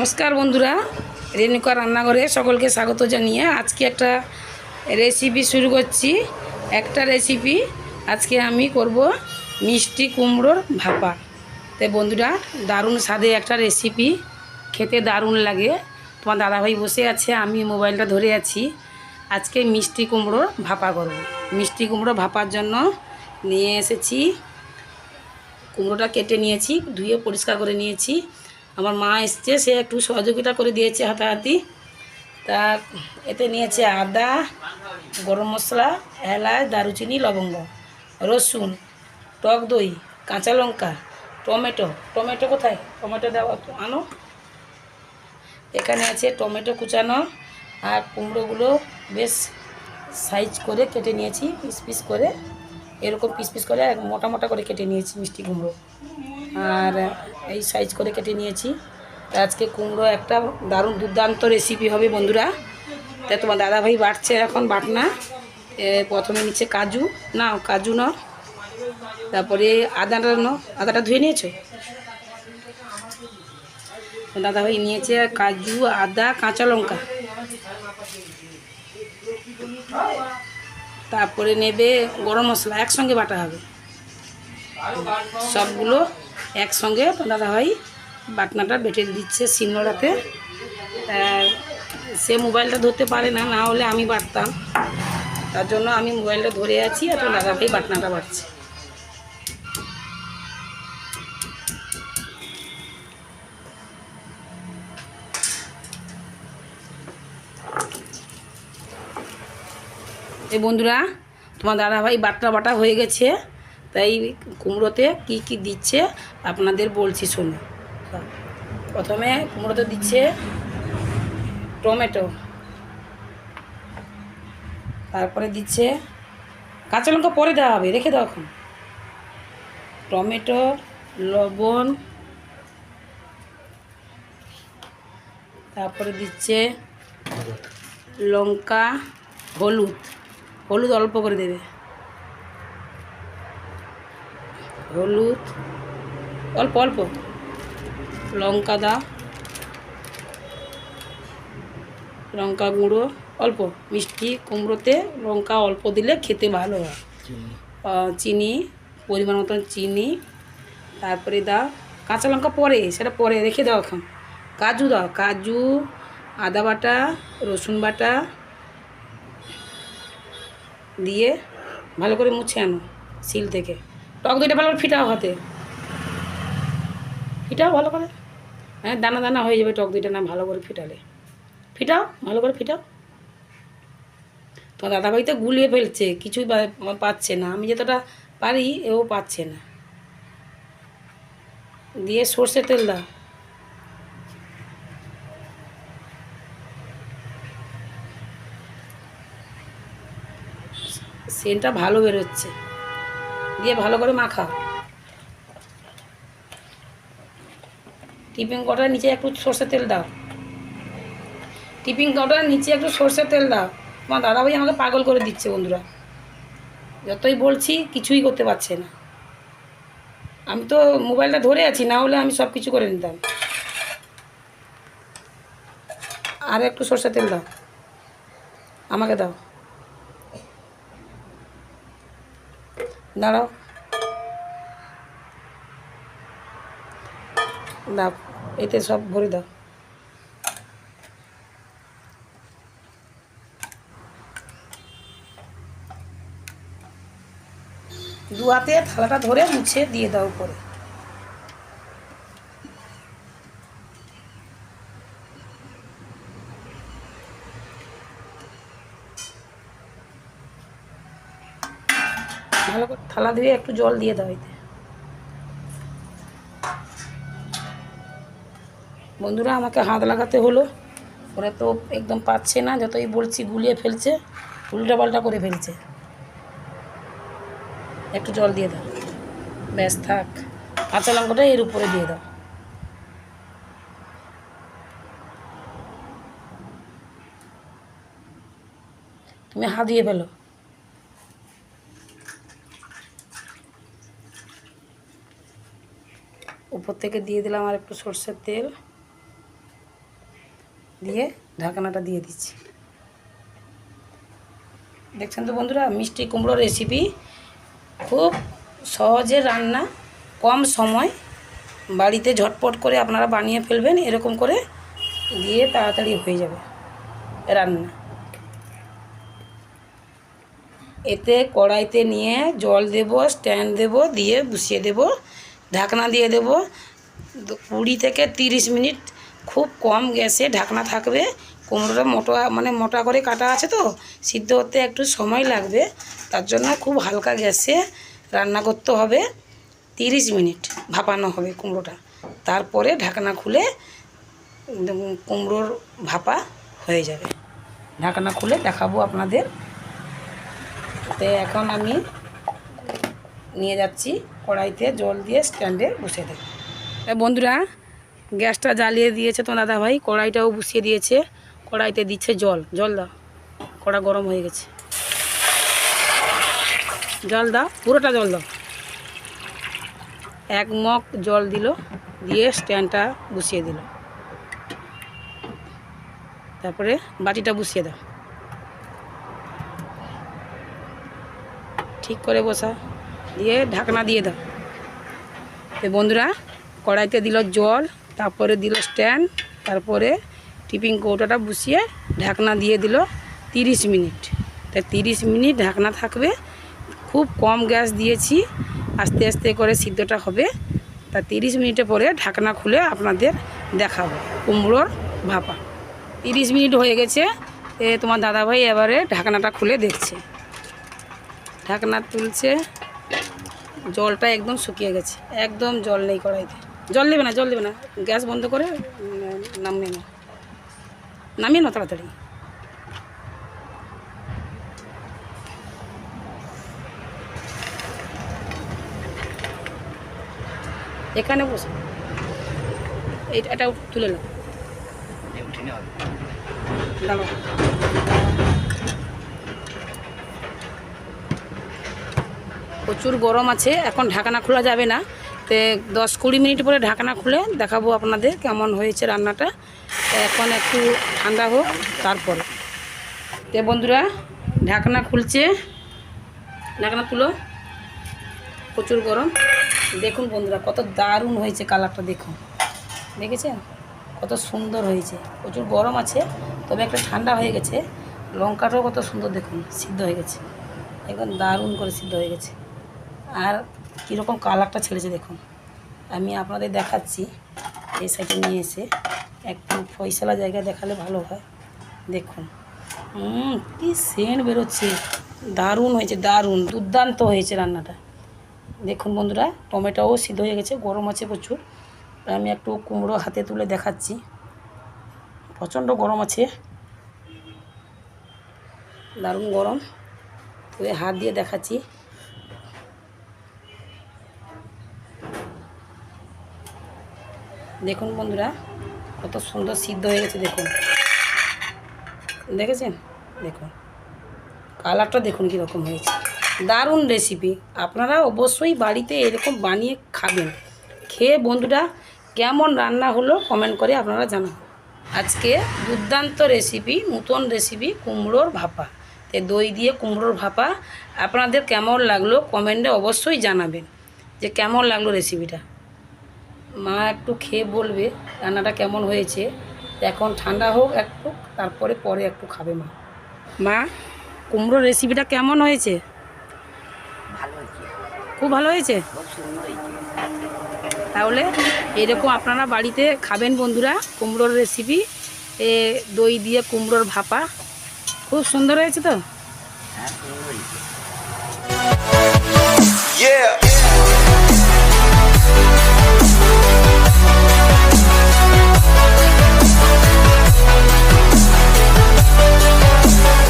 নমস্কার বন্ধুরা, রেণুকা রান্নাঘরে সকলকে স্বাগত জানিয়ে আজকে একটা রেসিপি শুরু করছি। একটা রেসিপি আজকে আমি করব মিষ্টি কুমড়োর ভাপা। তো বন্ধুরা, দারুণ স্বাদে একটা রেসিপি, খেতে দারুণ লাগে। তোমার দাদাভাই বসে আছে, আমি মোবাইলটা ধরে আছি। আজকে মিষ্টি কুমড়োর ভাপা করব। মিষ্টি কুমড়ো ভাপার জন্য নিয়ে এসেছি, কুমড়োটা কেটে নিয়েছি, ধুয়ে পরিষ্কার করে নিয়েছি। আমার মা এসছে, সে একটু সহযোগিতা করে দিয়েছে হাতাহাতি। তা এতে নিয়েছে আদা, গরম মশলা, এলাচ, দারুচিনি, লবঙ্গ, রসুন, টক দই, কাঁচা লঙ্কা, টমেটো। টমেটো কোথায়? টমেটো দেওয়া আনো। এখানে আছে টমেটো কুচানো, আর কুমড়োগুলো বেশ সাইজ করে কেটে নিয়েছি, পিস পিস করে, এরকম পিস পিস করে মোটা মোটা করে কেটে নিয়েছি মিষ্টি কুমড়ো, আর এই সাইজ করে কেটে নিয়েছি। আজকে কুমড়ো একটা দারুণ দুর্দান্ত রেসিপি হবে বন্ধুরা। তাই তোমার দাদাভাই বাটছে এখন বাটনা। প্রথমে নিচ্ছে কাজু, নাও কাজু নাও, তারপরে আদাটা নাও। আদাটা ধুয়ে নিয়েছো? দাদাভাই নিয়েছে কাজু, আদা, কাঁচা লঙ্কা। তারপরে নেবে গরম মশলা, একসঙ্গে বাটা হবে সবগুলো একসঙ্গে। দাদাভাই বাটনাটা বেটে দিচ্ছে শিলনোড়াতে। সে মোবাইলটা ধরতে পারে না, না হলে আমি বাটতাম, তার জন্য আমি মোবাইলটা ধরে আছি, আর দাদাভাই বাটনাটা বাটছে। এই বন্ধুরা, তোমার দাদাভাই বাটনা বাটা হয়ে গেছে। তাই কুমড়োতে কি কি দিচ্ছে আপনাদের বলছি শুনে। প্রথমে কুমড়োতে দিচ্ছে টমেটো, তারপরে দিচ্ছে কাঁচা লঙ্কা, পরে দেওয়া হবে, রেখে দাও এখন। টমেটো, লবণ, তারপরে দিচ্ছে লঙ্কা, হলুদ। হলুদ অল্প করে দেবে, হলুদ অল্প অল্প, লঙ্কা দাও, লঙ্কা গুঁড়ো অল্প। মিষ্টি কুমড়োতে লঙ্কা অল্প দিলে খেতে ভালো হয়। চিনি, পরিমাণ মতন চিনি। তারপরে দাও কাঁচা লঙ্কা, পরে, সেটা পরে রেখে দাও এখন। কাজু দাও, কাজু, আদা বাটা, রসুন বাটা দিয়ে ভালো করে মুছে আনো শিল থেকে। টক দইটা ভালো করে ফিটাও, হাতে ফিটাও ভালো করে। হ্যাঁ, দানা দানা হয়ে যাবে টক দইটা না ভালো করে ফিটালে। ফিটাও ভালো করে, ফিটাও। তোমার দাদাভাই তো গুলিয়ে ফেলছে, কিছুই পাচ্ছে না। আমি যতটা পারি এও পাচ্ছে না। দিয়ে সর্ষের তেল দাও, সেন্টটা ভালো বেরোচ্ছে। দিয়ে ভালো করে মাখাও। টিফিন কটার নিচে একটু সর্ষের তেল দাও, টিফিন কটার নিচে একটু সর্ষের তেল দাও। তোমার দাদাভাই আমাকে পাগল করে দিচ্ছে বন্ধুরা, যতই বলছি কিছুই করতে পারছে না। আমি তো মোবাইলটা ধরে আছি, না হলে আমি সব কিছু করে নিতাম। আর একটু সর্ষের তেল দাও, আমাকে দাও, দাঁড়াও, দাও, এতে সব ভরে দাও। দু হাতে থালাটা ধরে মুছে দিয়ে দাও উপরে। ভালো করে থালা ধুয়ে একটু জল দিয়ে দাও এতে। বন্ধুরা, আমাকে হাত লাগাতে হলো, ওরা তো একদম পাচ্ছে না, যতই বলছি গুলিয়ে ফেলছে, উল্টা পাল্টা করে ফেলছে। একটু জল দিয়ে দাও, ব্যাস থাক। কাঁচা লঙ্কাটা এর উপরে দিয়ে দাও। তুমি হাত দিয়ে ফেলো। উপর থেকে দিয়ে দিলাম আর একটু সর্ষের তেল। দিয়ে ঢাকনাটা দিয়ে দিচ্ছি। দেখছেন তো বন্ধুরা, মিষ্টি কুমড়োর রেসিপি খুব সহজে রান্না, কম সময়, বাড়িতে ঝটপট করে আপনারা বানিয়ে ফেলবেন। এরকম করে দিয়ে তাড়াতাড়ি হয়ে যাবে রান্না। এতে কড়াইতে নিয়ে জল দেব, স্ট্যান্ড দেব, দিয়ে বসিয়ে দেব, ঢাকনা দিয়ে দেব 20 থেকে 30 মিনিট। খুব কম গ্যাসে ঢাকনা থাকবে। কুমড়োটা মোটা করে কাটা আছে তো, সিদ্ধ হতে একটু সময় লাগবে, তার জন্য খুব হালকা গ্যাসে রান্না করতে হবে। 30 মিনিট ভাপানো হবে কুমড়োটা, তারপরে ঢাকনা খুলে কুমড়োর ভাপা হয়ে যাবে। ঢাকনা খুলে দেখাবো আপনাদের। তো এখন আমি নিয়ে যাচ্ছি কড়াইতে জল দিয়ে স্ট্যান্ডে বসিয়ে দেব। বন্ধুরা, গ্যাসটা জ্বালিয়ে দিয়েছে তো দাদাভাই, কড়াইটাও বসিয়ে দিয়েছে। কড়াইতে দিচ্ছে জল দাও, কড়া গরম হয়ে গেছে। জল দাও, পুরোটা জল দাও। 1 মগ জল দিল, দিয়ে স্ট্যান্ডটা বসিয়ে দিল। তারপরে বাটিটা বসিয়ে দাও, ঠিক করে বসা, দিয়ে ঢাকনা দিয়ে দাও। তো বন্ধুরা, কড়াইতে দিল জল, তারপরে দিল স্ট্যান্ড, তারপরে টিফিন কৌটাটা বসিয়ে ঢাকনা দিয়ে দিল 30 মিনিট। তাই 30 মিনিট ঢাকনা থাকবে। খুব কম গ্যাস দিয়েছি, আস্তে আস্তে করে সিদ্ধটা হবে। তা 30 মিনিটের পরে ঢাকনা খুলে আপনাদের দেখাবো কুমড়োর ভাপা। 30 মিনিট হয়ে গেছে। তোমার দাদাভাই এবারে ঢাকনাটা খুলে দেখছে, ঢাকনা তুলছে। জলটা একদম শুকিয়ে গেছে, একদম জল নেই কড়াইতে। জল দেবে না, গ্যাস বন্ধ করে নামিয়ে না তাড়াতাড়ি। এখানে বসে এটা তুলে নাও, দাঁড়াও। প্রচুর গরম আছে, এখন ঢাকনা খোলা যাবে না। তো 10-20 মিনিট পরে ঢাকনা খুলে দেখাবো আপনাদের কেমন হয়েছে রান্নাটা। এখন একটু ঠান্ডা হোক তারপরে। তো বন্ধুরা, ঢাকনা খুলছে, ঢাকনা তুলো। প্রচুর গরম। দেখুন বন্ধুরা, কত দারুণ হয়েছে কালারটা, দেখুন, দেখেছেন কত সুন্দর হয়েছে। প্রচুর গরম আছে, তবে একটা ঠান্ডা হয়ে গেছে। লঙ্কাটাও কত সুন্দর, দেখুন সিদ্ধ হয়ে গেছে, একদম দারুণ করে সিদ্ধ হয়ে গেছে। আর কীরকম কালারটা ছেড়েছে দেখুন। আমি আপনাদের দেখাচ্ছি, এই সাইডে নিয়ে এসে একটু ফয়সালা জায়গায় দেখালে ভালো হয়। দেখুন কি সেন্ট বেরোচ্ছে, দারুণ হয়েছে, দারুণ দুর্দান্ত হয়েছে রান্নাটা। দেখুন বন্ধুরা, টমেটোও সিদ্ধ হয়ে গেছে, গরম আছে প্রচুর। আমি একটু কুমড়ো হাতে তুলে দেখাচ্ছি, প্রচণ্ড গরম আছে, দারুণ গরম। তবে হাত দিয়ে দেখাচ্ছি। দেখুন বন্ধুরা, কত সুন্দর সিদ্ধ হয়ে গেছে, দেখুন, দেখেছেন, দেখুন কালারটা দেখুন কীরকম হয়েছে। দারুণ রেসিপি, আপনারা অবশ্যই বাড়িতে এরকম বানিয়ে খাবেন। খেয়ে বন্ধুরা কেমন রান্না হলো কমেন্ট করে আপনারা জানান। আজকে দুর্দান্ত রেসিপি, নতুন রেসিপি কুমড়োর ভাপা। তো দই দিয়ে কুমড়োর ভাপা আপনাদের কেমন লাগলো কমেন্টে অবশ্যই জানাবেন যে কেমন লাগলো রেসিপিটা। মা একটু খেয়ে বলবে রান্নাটা কেমন হয়েছে। এখন ঠান্ডা হোক একটু, তারপরে একটু খাবে মা। মা, কুমড়োর রেসিপিটা কেমন হয়েছে? খুব ভালো হয়েছে। তাহলে এরকম আপনারা বাড়িতে খাবেন বন্ধুরা, কুমড়োর রেসিপি, দই দিয়ে কুমড়োর ভাপা খুব সুন্দর হয়েছে তো।